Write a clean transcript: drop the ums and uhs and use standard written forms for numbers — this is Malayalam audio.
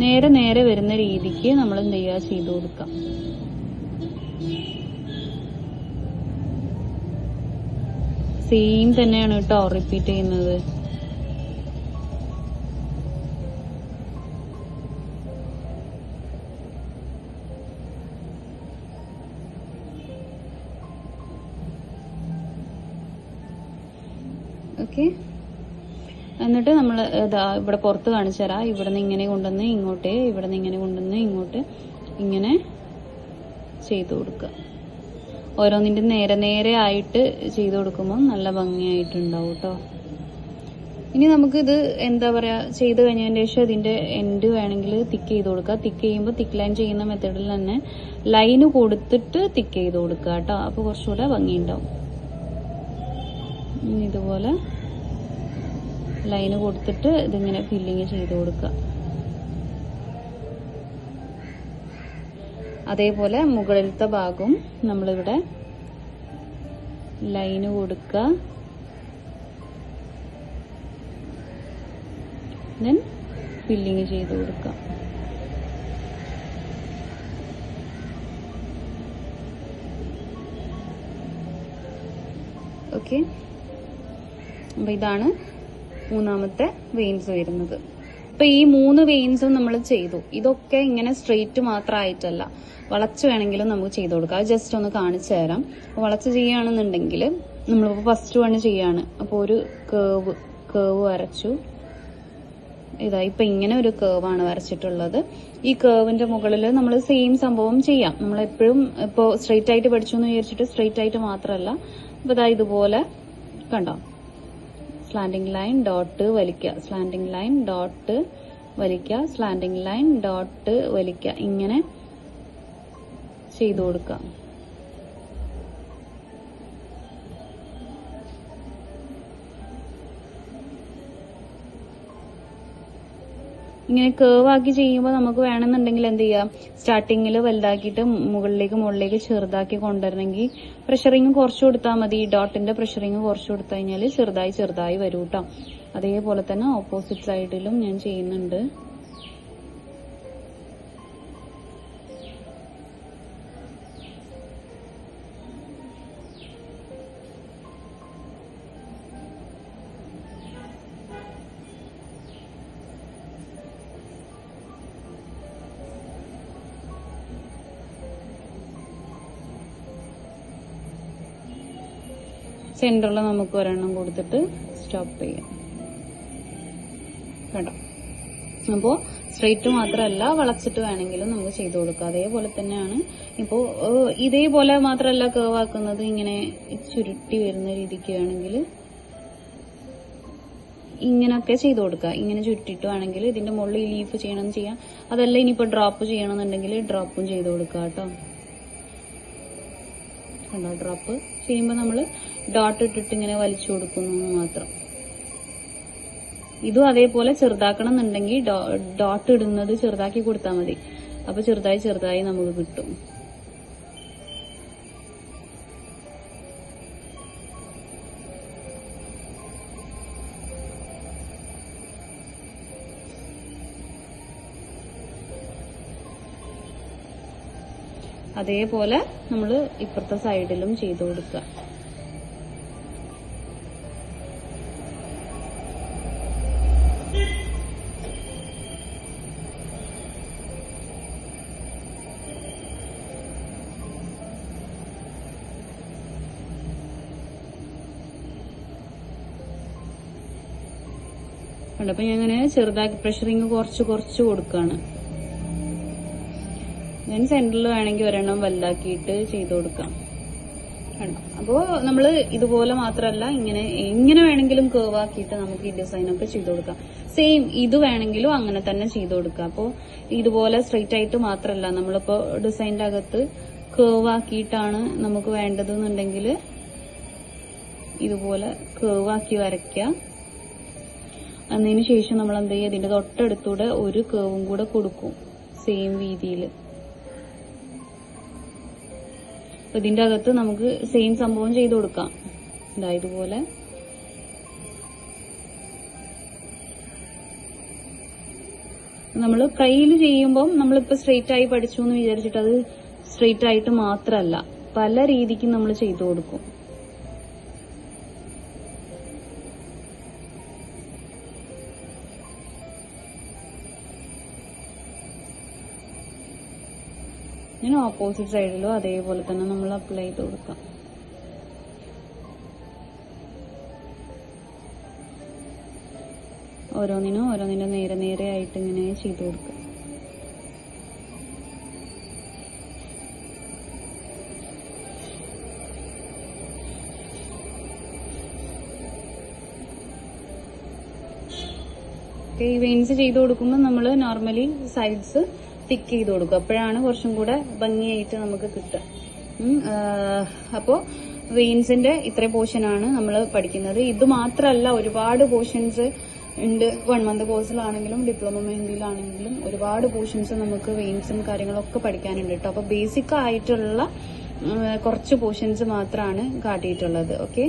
നേരെ നേരെ വരുന്ന രീതിക്ക് നമ്മൾ എന്ത് ചെയ്യുക, ചെയ്ത് കൊടുക്കാം. സെയിം തന്നെയാണ് കേട്ടോ റിപ്പീറ്റ് ചെയ്യുന്നത്. ഓക്കെ, എന്നിട്ട് നമ്മൾ ഇവിടെ പുറത്ത് കാണിച്ചു തരാം. ഇവിടെ നിന്ന് ഇങ്ങനെ കൊണ്ടുവന്ന് ഇങ്ങോട്ട്, ഇവിടെ നിന്ന് ഇങ്ങനെ കൊണ്ടുവന്ന് ഇങ്ങോട്ട്, ഇങ്ങനെ ചെയ്തു കൊടുക്കുക. ഓരോന്നിൻ്റെ നേരെ നേരെ ആയിട്ട് ചെയ്തു കൊടുക്കുമ്പോൾ നല്ല ഭംഗിയായിട്ടുണ്ടാവും കേട്ടോ. ഇനി നമുക്കിത് എന്താ പറയുക, ചെയ്ത് കഴിഞ്ഞതിന് ശേഷം ഇതിൻ്റെ എൻഡ് വേണമെങ്കിൽ തിക്ക് ചെയ്ത് കൊടുക്കുക. തിക്ക് ചെയ്യുമ്പോൾ തിക്ക് ലൈൻ ചെയ്യുന്ന മെത്തേഡിൽ തന്നെ ലൈന് കൊടുത്തിട്ട് തിക്ക് ചെയ്ത് കൊടുക്കുക കേട്ടോ. അപ്പോൾ കുറച്ചുകൂടെ ഭംഗിയുണ്ടാവും. ഇതുപോലെ ലൈന് കൊടുത്തിട്ട് ഇതിങ്ങനെ ഫില്ലിങ് ചെയ്ത് കൊടുക്കുക. അതേപോലെ മുകളിലത്തെ ഭാഗവും നമ്മളിവിടെ ലൈന് കൊടുക്കുക. ദെൻ ഫില്ലിങ് ചെയ്ത് കൊടുക്കുക. ഓക്കെ, അപ്പൊ ഇതാണ് മൂന്നാമത്തെ വെയിൻസ് വരുന്നത്. അപ്പൊ ഈ 3 വെയിൻസും നമ്മൾ ചെയ്തു. ഇതൊക്കെ ഇങ്ങനെ സ്ട്രെയിറ്റ് മാത്രമായിട്ടല്ല, വളച്ച് വേണമെങ്കിലും നമുക്ക് ചെയ്ത് കൊടുക്കാം. അത് ജസ്റ്റ് ഒന്ന് കാണിച്ചു തരാം. വളച്ച് ചെയ്യുകയാണെന്നുണ്ടെങ്കിൽ നമ്മളിപ്പോൾ ഫസ്റ്റ് വൺ ചെയ്യാണ്. അപ്പോൾ ഒരു കേവ് വരച്ചു. ഇതാ ഇപ്പൊ ഇങ്ങനെ ഒരു കേവാണ് വരച്ചിട്ടുള്ളത്. ഈ കേവിന്റെ മുകളിൽ നമ്മൾ സെയിം സംഭവം ചെയ്യാം. നമ്മളെപ്പോഴും ഇപ്പോൾ സ്ട്രെയിറ്റ് ആയിട്ട് പഠിച്ചു എന്ന് വിചാരിച്ചിട്ട് സ്ട്രെയിറ്റ് ആയിട്ട് മാത്രമല്ല. അപ്പൊ ഇതാ ഇതുപോലെ കണ്ടോ, സ്ലാൻഡിങ് ലൈൻ ഡോട്ട് വലിക്കുക, സ്ലാൻഡിങ് ലൈൻ ഡോട്ട് വലിക്കുക, സ്ലാൻഡിങ് ലൈൻ ഡോട്ട് വലിക്കുക, ഇങ്ങനെ ചെയ്തു കൊടുക്കുക. ഇങ്ങനെ കേവ് ആക്കി ചെയ്യുമ്പോൾ നമുക്ക് വേണമെന്നുണ്ടെങ്കിൽ എന്ത് ചെയ്യാം, സ്റ്റാർട്ടിങ്ങിൽ വലുതാക്കിയിട്ട് മുകളിലേക്ക് ചെറുതാക്കി കൊണ്ടുവരണമെങ്കിൽ പ്രഷറിങ് കുറച്ച് കൊടുത്താൽ മതി. ഡോട്ടിന്റെ പ്രഷറിങ് കുറച്ച് കൊടുത്തു കഴിഞ്ഞാൽ ചെറുതായി വരും കേട്ടോ. അതേപോലെ തന്നെ ഓപ്പോസിറ്റ് സൈഡിലും ഞാൻ ചെയ്യുന്നുണ്ട്. സെന്ററിൽ നമുക്ക് ഒരെണ്ണം കൊടുത്തിട്ട് സ്റ്റോപ്പ് ചെയ്യാം കേട്ടോ. അപ്പോൾ സ്ട്രെയിറ്റ് മാത്രമല്ല, വളച്ചിട്ട് വേണമെങ്കിലും നമുക്ക് ചെയ്ത് കൊടുക്കാം. അതേപോലെ തന്നെയാണ് ഇപ്പോൾ ഇതേപോലെ മാത്രമല്ല കേവ് ആക്കുന്നത്, ഇങ്ങനെ ചുരുട്ടി വരുന്ന രീതിക്ക് വേണമെങ്കിൽ ഇങ്ങനെയൊക്കെ ചെയ്ത് കൊടുക്കുക. ഇങ്ങനെ ചുരുട്ടിട്ട് വേണമെങ്കിൽ ഇതിന്റെ മുകളിൽ ലീഫ് ചെയ്യണമെന്ന് ചെയ്യാം. അതല്ല ഇനിയിപ്പോൾ ഡ്രോപ്പ് ചെയ്യണമെന്നുണ്ടെങ്കിൽ ഡ്രോപ്പും ചെയ്ത് കൊടുക്കുക കേട്ടോ. കണ്ടോ, ഡ്രോപ്പ് ചെയ്യുമ്പോൾ നമ്മൾ ഡോട്ട് ഇട്ടിട്ട് ഇങ്ങനെ വലിച്ചു കൊടുക്കുന്നു മാത്രം. ഇതും അതേപോലെ ചെറുതാക്കണം എന്നുണ്ടെങ്കിൽ ഡോട്ട് ഇടുന്നത് ചെറുതാക്കി കൊടുത്താൽ മതി. അപ്പൊ ചെറുതായി നമുക്ക് കിട്ടും. അതേപോലെ നമ്മൾ ഇപ്പുറത്തെ സൈഡിലും ചെയ്തു കൊടുക്കുക. അപ്പൊ ഞാൻ ഇങ്ങനെ ചെറുതാക്കി പ്രഷറിങ് കുറച്ച് കൊടുക്കുകയാണ്. ഞാൻ സെന്ററിൽ വേണമെങ്കിൽ ഒരെണ്ണം വലുതാക്കിയിട്ട് ചെയ്ത് കൊടുക്കാം. അപ്പോൾ നമ്മൾ ഇതുപോലെ മാത്രമല്ല, ഇങ്ങനെ വേണമെങ്കിലും കേവ് ആക്കിയിട്ട് നമുക്ക് ഈ ഡിസൈനൊക്കെ ചെയ്ത് കൊടുക്കാം. സെയിം ഇത് വേണമെങ്കിലും അങ്ങനെ തന്നെ ചെയ്ത് കൊടുക്കാം. അപ്പോൾ ഇതുപോലെ സ്ട്രെയിറ്റ് ആയിട്ട് മാത്രമല്ല, നമ്മളിപ്പോൾ ഡിസൈനിന്റെ അകത്ത് കേവ് ആക്കിയിട്ടാണ് നമുക്ക് വേണ്ടതെന്നുണ്ടെങ്കിൽ ഇതുപോലെ കേവ് ആക്കി വരയ്ക്കുക. അതിന് ശേഷം നമ്മൾ എന്ത് ചെയ്യുക, ഇതിന്റെ തൊട്ടടുത്തൂടെ ഒരു കേവും കൂടെ കൊടുക്കും സെയിം രീതിയിൽ. ഇതിന്റെ അകത്ത് നമുക്ക് സെയിം സംഭവം ചെയ്ത് കൊടുക്കാം. ഇതുപോലെ നമ്മൾ കയ്യിൽ ചെയ്യുമ്പോൾ നമ്മളിപ്പോൾ സ്ട്രെയിറ്റ് ആയി പഠിച്ചു എന്ന് വിചാരിച്ചിട്ട് അത് സ്ട്രെയിറ്റ് ആയിട്ട് മാത്രമല്ല, പല രീതിക്കും നമ്മൾ ചെയ്തു കൊടുക്കും. ഇനി ഓപ്പോസിറ്റ് സൈഡിലും അതേപോലെ തന്നെ നമ്മൾ അപ്ലൈ ചെയ്ത് കൊടുക്കാം. ഓരോന്നിനും നേരെ നേരെ ആയിട്ട് ഇങ്ങനെ ചെയ്ത് കൊടുക്കുക. ഈ വെയിൻസ് ചെയ്ത് കൊടുക്കുമ്പോൾ നമ്മൾ നോർമലി സൈഡ്സ് തിക്ക് ചെയ്ത് കൊടുക്കും. അപ്പോഴാണ് കുറച്ചും കൂടെ ഭംഗിയായിട്ട് നമുക്ക് കിട്ടുക. അപ്പോൾ വെയിൻസിന്റെ ഇത്ര പോർഷനാണ് നമ്മൾ പഠിക്കുന്നത്. ഇത് മാത്രമല്ല, ഒരുപാട് പോർഷൻസ് ഉണ്ട്. 1 മന്ത് കോഴ്സിലാണെങ്കിലും ഡിപ്ലോമ മെഹന്തിയിലാണെങ്കിലും ഒരുപാട് പോർഷൻസ് നമുക്ക് വെയിൻസും കാര്യങ്ങളൊക്കെ പഠിക്കാനുണ്ട് കേട്ടോ. അപ്പോൾ ബേസിക് ആയിട്ടുള്ള കുറച്ച് പോർഷൻസ് മാത്രമാണ് കാട്ടിയിട്ടുള്ളത്. ഓക്കെ.